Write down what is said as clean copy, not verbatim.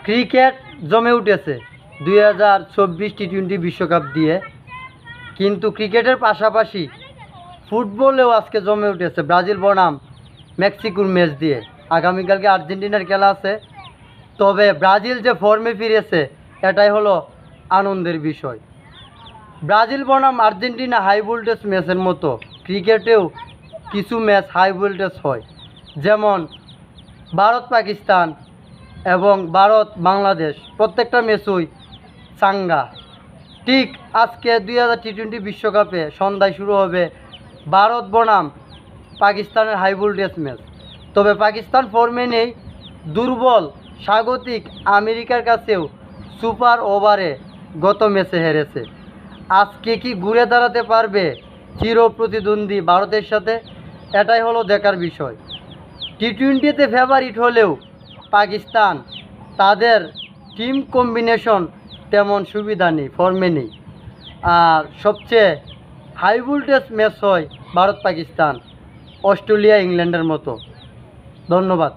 Cricket জমে উঠেছে 2024 টি-20 বিশ্বকাপ দিয়ে, কিন্তু ক্রিকেটের পাশাপাশি ফুটবলেও আজকে জমে উঠেছে ব্রাজিল বনাম মেক্সিকোর ম্যাচ দিয়ে। আগামীকালকে আর্জেন্টিনার খেলা আছে, তবে ব্রাজিল যে ফর্মে ফিরেছে এটাই হলো আনন্দের বিষয়। ব্রাজিল বনাম আর্জেন্টিনা হাই ভোল্টেজ ম্যাচের মতো ক্রিকেটেও কিছু ম্যাচ হাই ভোল্টেজ হয়, যেমন ভারত পাকিস্তান এবং ভারত বাংলাদেশ, প্রত্যেকটা ম্যাচই চাঙ্গা। ঠিক আজকে 2000 টি-20 বিশ্বকাপে সন্ধ্যায় শুরু হবে ভারত বনাম পাকিস্তানের হাই ভোল্টেজ ম্যাচ। তবে পাকিস্তান ফর্মে নেই, দুর্বল স্বাগতিক আমেরিকার কাছেও সুপার ওভারে গত ম্যাচে হেরেছে। আজকে কি ঘুরে দাঁড়াতে পারবে চির প্রতিদ্বন্দ্বী ভারতের সাথে? এটাই হলো দেখার বিষয়। টি-20তে ফেভারিট হলেও পাকিস্তান তাদের টিম কম্বিনেশন তেমন সুবিধা নেই, ফর্মে নেই। আর সবচেয়ে হাই ভোল্টেজ ম্যাচ হয় ভারত পাকিস্তান, অস্ট্রেলিয়া ইংল্যান্ডের মতো। ধন্যবাদ।